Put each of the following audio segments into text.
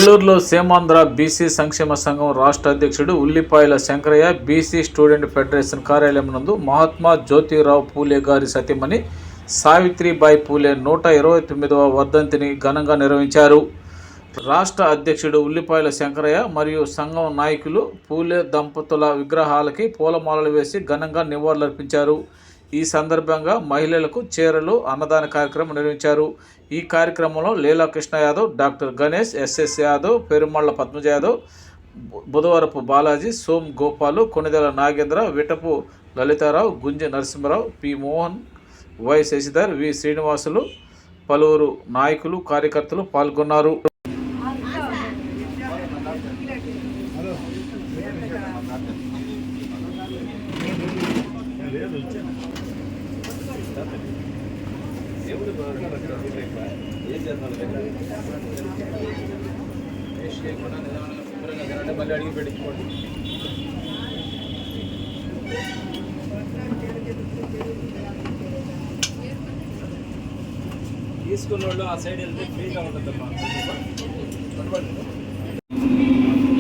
నెల్లూరులో సీమాంధ్ర బీసీ సంక్షేమ సంఘం రాష్ట్ర అధ్యక్షుడు ఉల్లిపాయల శంకరయ్య బీసీ స్టూడెంట్ ఫెడరేషన్ కార్యాలయం నందు మహాత్మా జ్యోతిరావు పూలే గారి సతీమణి సావిత్రిబాయి పూలే 129వ వర్ధంతిని ఘనంగా నిర్వహించారు. రాష్ట్ర అధ్యక్షుడు ఉల్లిపాయల శంకరయ్య మరియు సంఘం నాయకులు పూలే దంపతుల విగ్రహాలకి పూలమాలలు వేసి ఘనంగా నివాళులర్పించారు. ఈ సందర్భంగా మహిళలకు చీరలు అన్నదాన కార్యక్రమం నిర్వహించారు. ఈ కార్యక్రమంలో లీలా Krishna Yadav, doctor Ganesh, SS Yadav, Perumalla Padmaja Yadav, Budhavarapu Balaji, soan గోపాలు, Konidela Nagendra, Vitapu Lalitha Rao, Gunji Narasimharao, P Mohan, why Shashidhar, వి శ్రీనివాసులు, పలువురు నాయకులు కార్యకర్తలు పాల్గొన్నారు. తీసుకున్న వాళ్ళు ఆ సైడ్ వెళ్తే ఫ్రీగా ఉంటుందమ్మా.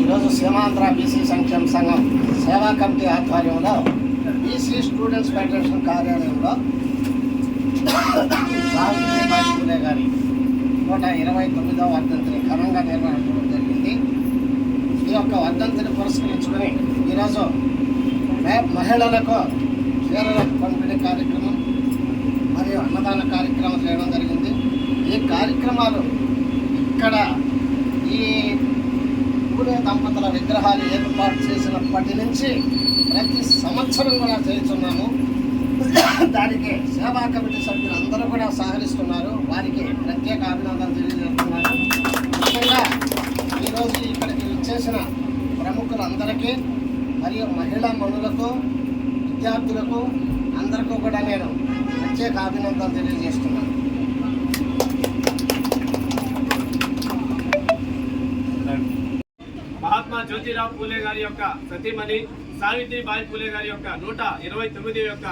ఈరోజు సీమాంధ్ర బీసీ సంక్షేమ సంఘం సేవా కమిటీ ఆధ్వర్యంలో బీసీ స్టూడెంట్స్ ఫెడరేషన్ కార్యాలయంలో సావిత్రిబాయి పూలే గారి 129వ వర్ధంతిని ఘనంగా నిర్వహించడం జరిగింది. ఈ యొక్క వర్ధంతిని పురస్కరించుకొని ఈరోజు మహిళలకు చీరల పంపిణీ కార్యక్రమం మరియు అన్నదాన కార్యక్రమం చేయడం జరిగింది. ఈ కార్యక్రమాలు ఇక్కడ ఈ పూలే దంపతుల విగ్రహాలు ఏర్పాటు చేసినప్పటి నుంచి ప్రతి సంవత్సరం కూడా చేస్తున్నాము. దానికి సేవా కమిటీ సభ్యులు అందరూ కూడా సహకరిస్తున్నారు. వారికి ప్రత్యేక అభినందనలు తెలియజేస్తున్నారు. ముఖ్యంగా ఈరోజు ఇక్కడికి వచ్చేసిన ప్రముఖులందరికీ మరియు మహిళా మనులకు, విద్యార్థులకు అందరికీ కూడా నేను ప్రత్యేక అభినందనలు తెలియజేస్తున్నాను. మహాత్మా జ్యోతిరావు పూలే గారి యొక్క సతీమణి సావిత్రిబాయి పూలే గారి యొక్క 129వ యొక్క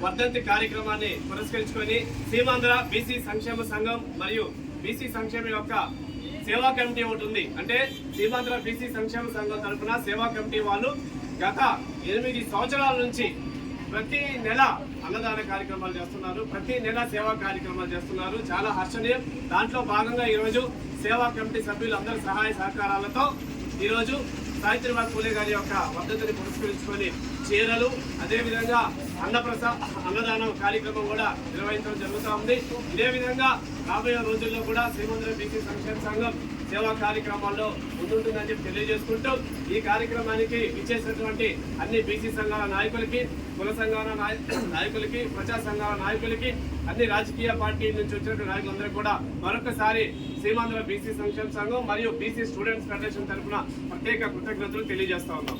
వర్ధంతి కార్యక్రమాన్ని పురస్కరించుకొని సీమాంధ్ర బీసీ సంక్షేమ సంఘం మరియు బీసీ సంక్షేమ యొక్క సేవా కమిటీ ఒకటి ఉంది. అంటే సీమాంధ్ర బీసీ సంక్షేమ సంఘం తరఫున సేవా కమిటీ వాళ్ళు గత 8 సంవత్సరాల నుంచి ప్రతి నెల అన్నదాన కార్యక్రమాలు చేస్తున్నారు. ప్రతి నెల సేవా కార్యక్రమాలు చేస్తున్నారు. చాలా హర్షణీయం. దాంట్లో భాగంగా ఈరోజు సేవా కమిటీ సభ్యులు అందరి సహాయ సహకారాలతో ఈరోజు సావిత్రిబాయి పూలే గారి యొక్క వర్ధంతిని పురస్కరించుకొని చీరలు, అదేవిధంగా అన్నదానం కార్యక్రమం కూడా నిర్వహించడం జరుగుతూ ఉంది. ఇదే విధంగా రాబోయే రోజుల్లో కూడా సీమాంధ్ర బీసీ సంక్షేమ సంఘం సేవా కార్యక్రమాల్లో ముందుంటుందని చెప్పి తెలియజేసుకుంటూ ఈ కార్యక్రమానికి ఇచ్చేసినటువంటి అన్ని బీసీ సంఘాల నాయకులకి, కుల సంఘాల నాయకులకి, ప్రజా సంఘాల నాయకులకి, అన్ని రాజకీయ పార్టీల నుంచి వచ్చినటువంటి నాయకులందరూ కూడా మరొకసారి సీమాంధ్ర బీసీ సంక్షేమ సంఘం మరియు బీసీ స్టూడెంట్స్ ఫెడరేషన్ తరఫున ప్రత్యేక కృతజ్ఞతలు తెలియజేస్తా ఉన్నాం.